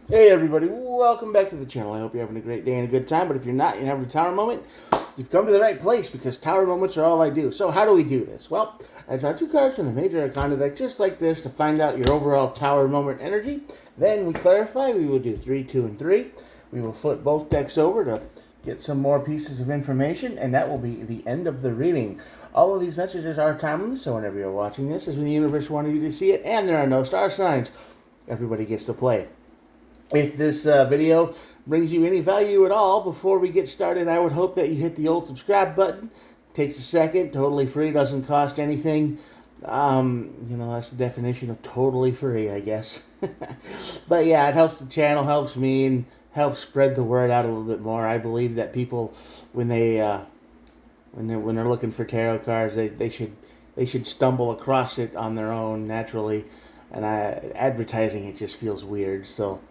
Hey everybody, welcome back to the channel. I hope you're having a great day and a good time, but if you're not, you're having a tower moment, you've come to the right place because tower moments are all I do. So how do we do this? Well, I draw two cards from the Major Arcana deck just like this to find out your overall tower moment energy. Then we clarify, we will do 3, 2, and 3. We will flip both decks over to get some more pieces of information, and that will be the end of the reading. All of these messages are timeless, so whenever you're watching this is when the universe wanted you to see it, and there are no star signs. Everybody gets to play. If this video brings you any value at all, before we get started, I would hope that you hit the old subscribe button. Takes a second, totally free, doesn't cost anything. That's the definition of totally free, I guess. But yeah, it helps the channel, helps me, and helps spread the word out a little bit more. I believe that people, when they're looking for tarot cards, they should stumble across it on their own naturally, and advertising it just feels weird. So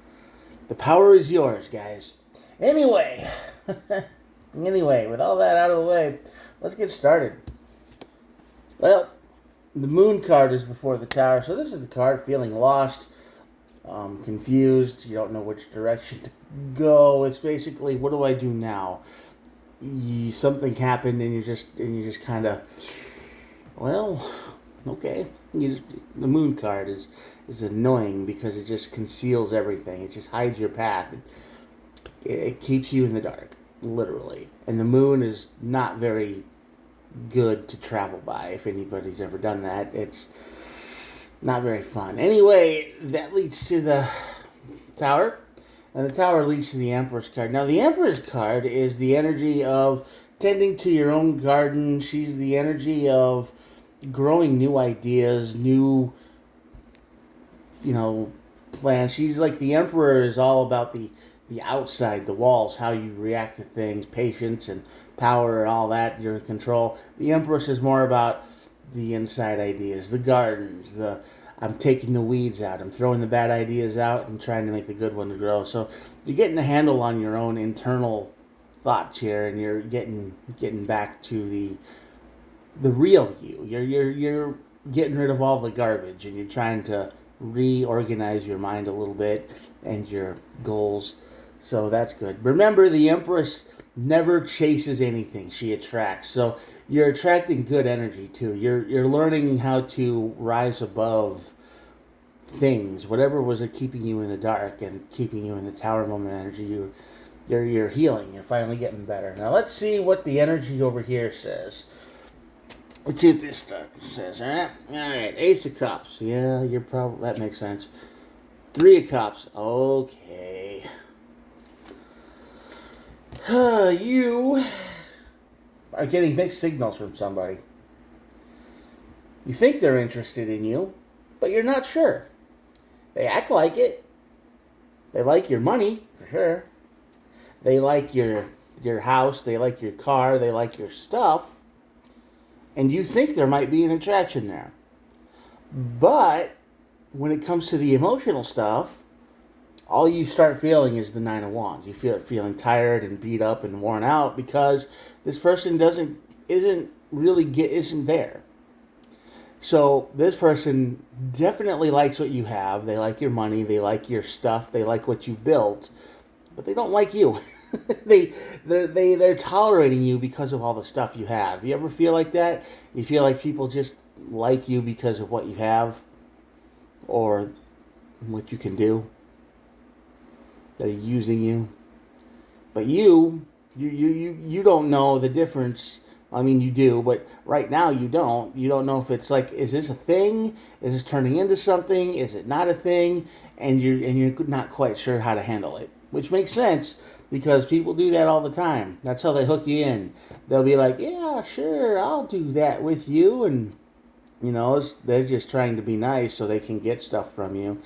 the power is yours, guys. Anyway, with all that out of the way, let's get started. Well, the moon card is before the tower, so this is the card feeling lost, confused. You don't know which direction to go. It's basically, what do I do now? Something happened, and you just kind of, well, okay. The moon card is annoying because it just conceals everything. It just hides your path. It keeps you in the dark, literally. And the moon is not very good to travel by. If anybody's ever done that, it's not very fun. Anyway, that leads to the tower, and the tower leads to the Empress card. Now, the Empress card is the energy of tending to your own garden. She's the energy of growing new ideas, new, plans. She's like the Emperor is all about the outside, the walls, how you react to things, patience and power and all that, your control. The Empress is more about the inside ideas, the gardens, I'm taking the weeds out, I'm throwing the bad ideas out and trying to make the good ones grow. So you're getting a handle on your own internal thoughts here, and you're getting back to the real you. You're getting rid of all the garbage, and you're trying to reorganize your mind a little bit and your goals. So that's good. Remember, the Empress never chases anything; she attracts. So you're attracting good energy too. You're learning how to rise above things, whatever was keeping you in the dark and keeping you in the tower moment energy. You're healing. You're finally getting better. Now let's see what the energy over here says. Let's see what this stuff says, alright? Alright, Ace of Cups. Yeah, you're probably, that makes sense. Three of Cups. Okay. You are getting mixed signals from somebody. You think they're interested in you, but you're not sure. They act like it. They like your money, for sure. They like your house. They like your car. They like your stuff. And you think there might be an attraction there. But when it comes to the emotional stuff, all you start feeling is the Nine of Wands. You feel feeling tired and beat up and worn out because this person isn't there. So this person definitely likes what you have. They like your money. They like your stuff. They like what you built, but they don't like you. they're tolerating you because of all the stuff you have. You ever feel like that? You feel like people just like you because of what you have or what you can do. They're using you, but you don't know the difference. I mean, you do, but right now you don't. You don't know if it's like, is this a thing? Is this turning into something? Is it not a thing? And you're not quite sure how to handle it, which makes sense because people do that all the time. That's how they hook you in. They'll be like, yeah, sure, I'll do that with you, and they're just trying to be nice so they can get stuff from you,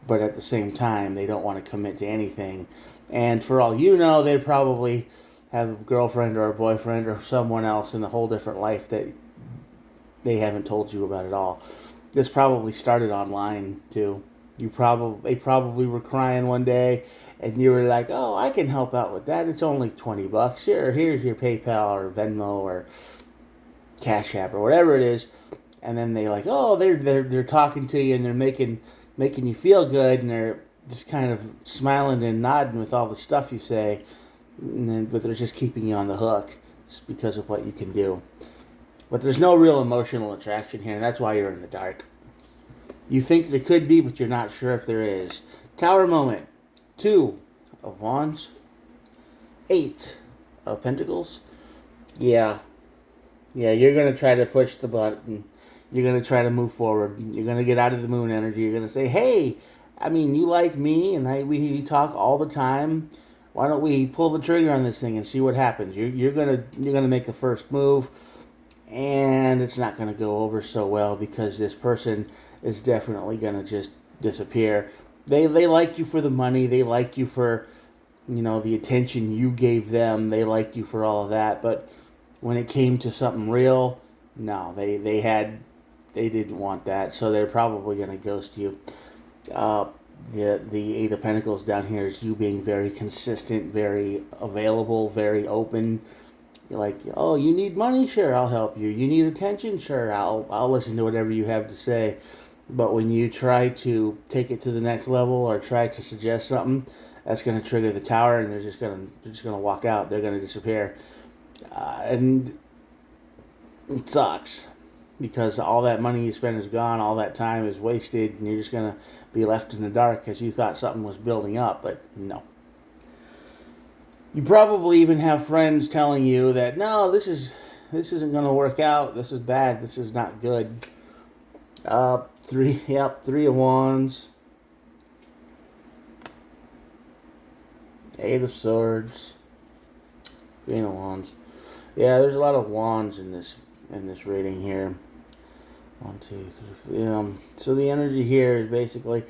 but at the same time, they don't want to commit to anything. And for all you know, they probably have a girlfriend or a boyfriend or someone else in a whole different life that they haven't told you about at all. This probably started online too. They probably were crying one day, and you were like, "Oh, I can help out with that. It's only $20. Sure, here's your PayPal or Venmo or Cash App or whatever it is." And then they like, oh, they're talking to you and they're making you feel good, and just kind of smiling and nodding with all the stuff you say, but they're just keeping you on the hook just because of what you can do. But there's no real emotional attraction here, and that's why you're in the dark. You think there could be, but you're not sure if there is. Tower moment. 2 of Wands. 8 of Pentacles. Yeah. Yeah, you're going to try to push the button. You're going to try to move forward. You're going to get out of the moon energy. You're going to say, hey, I mean, you like me, and we talk all the time. Why don't we pull the trigger on this thing and see what happens? You're gonna make the first move, and it's not gonna go over so well because this person is definitely gonna just disappear. They like you for the money. They like you for, the attention you gave them. They like you for all of that. But when it came to something real, no, they didn't want that. So they're probably gonna ghost you. The Eight of Pentacles down here is you being very consistent, very available, very open. You're like, oh, you need money? Sure, I'll help you. You need attention? Sure, I'll listen to whatever you have to say. But when you try to take it to the next level or try to suggest something, that's going to trigger the tower, and they're just going to walk out. They're going to disappear, and it sucks. Because all that money you spend is gone, all that time is wasted, and you're just going to be left in the dark because you thought something was building up, but no. You probably even have friends telling you that, no, this isn't going to work out, this is bad, this is not good. 3 of Wands. 8 of Swords. Queen of Wands. Yeah, there's a lot of wands in this reading here. 1, 2, 3. So the energy here is basically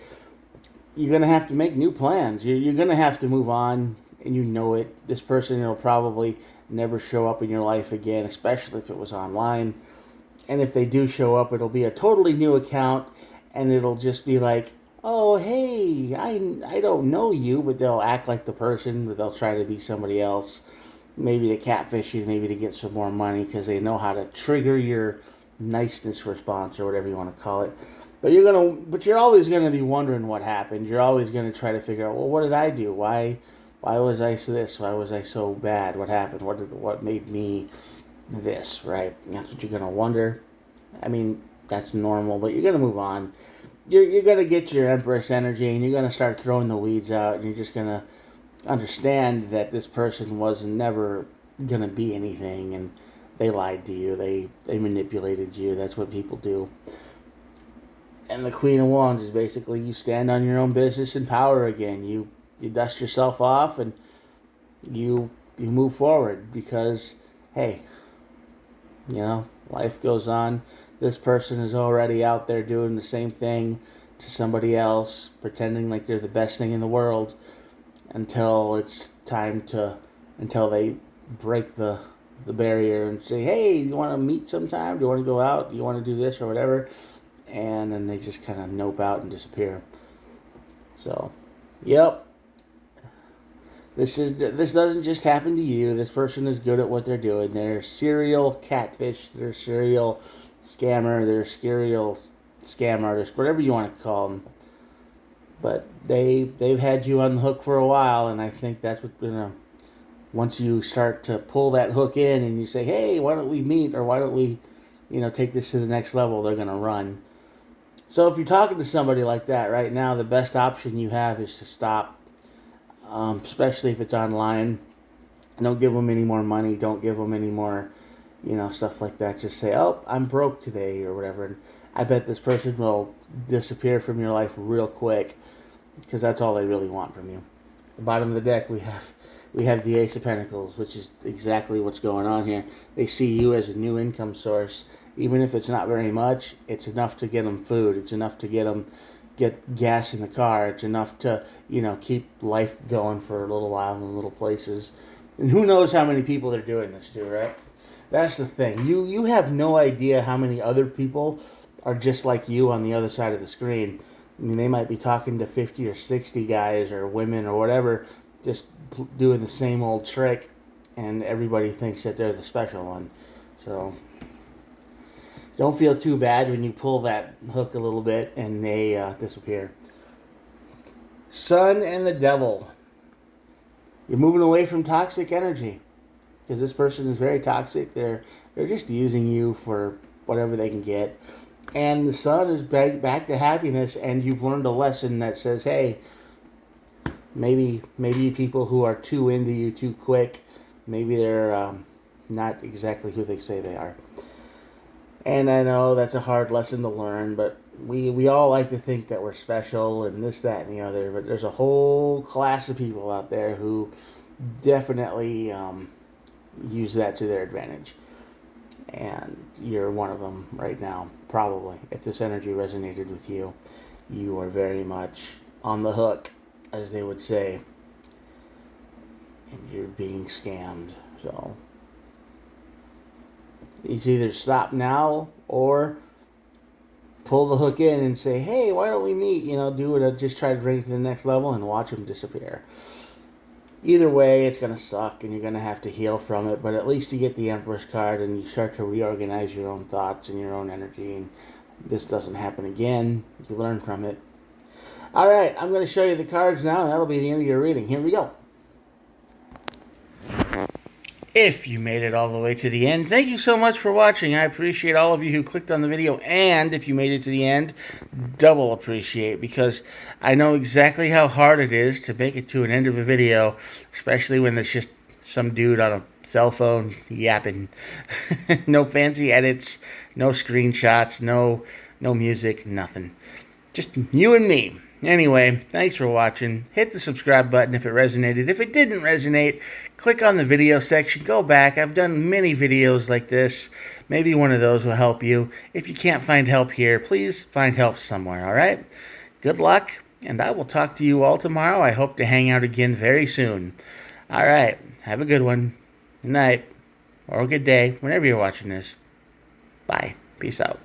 you're going to have to make new plans. You're going to have to move on, and you know it. This person will probably never show up in your life again, especially if it was online. And if they do show up, it'll be a totally new account, and it'll just be like, oh, hey, I don't know you, but they'll act like the person, but they'll try to be somebody else. Maybe to catfish you, maybe to get some more money because they know how to trigger your niceness response or whatever you want to call it. But you're always gonna be wondering what happened. You're always gonna try to figure out, well, what did I do? Why was I this? Why was I so bad? What happened? What made me this? Right? And that's what you're gonna wonder. I mean, that's normal, but you're gonna move on. You're gonna get your Empress energy, and you're gonna start throwing the weeds out, and you're just gonna understand that this person was never gonna be anything, and they lied to you. They manipulated you. That's what people do. And the Queen of Wands is basically you stand on your own business and power again. You dust yourself off and you move forward because, hey, life goes on. This person is already out there doing the same thing to somebody else, pretending like they're the best thing in the world until they break the barrier and say, hey, you want to meet sometime? Do you want to go out? Do you want to do this or whatever? And then they just kind of nope out and disappear. So, yep. This doesn't just happen to you. This person is good at what they're doing. They're serial catfish. They're serial scammer. They're serial scam artist. Whatever you want to call them. But they've had you on the hook for a while, and I think that's what's gonna. Once you start to pull that hook in and you say, hey, why don't we meet, or why don't we, take this to the next level, they're going to run. So if you're talking to somebody like that right now, the best option you have is to stop, especially if it's online. Don't give them any more money. Don't give them any more, stuff like that. Just say, oh, I'm broke today or whatever. And I bet this person will disappear from your life real quick because that's all they really want from you. At the bottom of the deck, we have the Ace of Pentacles, which is exactly what's going on here. They see you as a new income source. Even if it's not very much, it's enough to get them food. It's enough to get gas in the car. It's enough to, keep life going for a little while in little places. And who knows how many people they're doing this to, right? That's the thing. You have no idea how many other people are just like you on the other side of the screen. I mean, they might be talking to 50 or 60 guys or women or whatever, just doing the same old trick, and everybody thinks that they're the special one. So don't feel too bad when you pull that hook a little bit and they disappear. Sun and the devil. You're moving away from toxic energy. Because this person is very toxic. They're just using you for whatever they can get. And the sun is back to happiness, and you've learned a lesson that says, hey, maybe people who are too into you too quick, maybe they're not exactly who they say they are. And I know that's a hard lesson to learn, but we all like to think that we're special and this, that, and the other. But there's a whole class of people out there who definitely use that to their advantage. And you're one of them right now, probably. If this energy resonated with you, you are very much on the hook, as they would say. And you're being scammed. So it's either stop now or pull the hook in and say, hey, why don't we meet? Do it. Just try to bring it to the next level and watch them disappear. Either way, it's going to suck and you're going to have to heal from it, but at least you get the Empress card and you start to reorganize your own thoughts and your own energy, and this doesn't happen again. You learn from it. Alright, I'm going to show you the cards now, and that'll be the end of your reading. Here we go. If you made it all the way to the end, thank you so much for watching. I appreciate all of you who clicked on the video, and if you made it to the end, double appreciate, because I know exactly how hard it is to make it to an end of a video, especially when there's just some dude on a cell phone yapping. No fancy edits, no screenshots, no music, nothing. Just you and me. Anyway, thanks for watching. Hit the subscribe button if it resonated. If it didn't resonate, click on the video section. Go back. I've done many videos like this. Maybe one of those will help you. If you can't find help here, please find help somewhere, all right? Good luck, and I will talk to you all tomorrow. I hope to hang out again very soon. All right, have a good one. Good night, or a good day, whenever you're watching this. Bye. Peace out.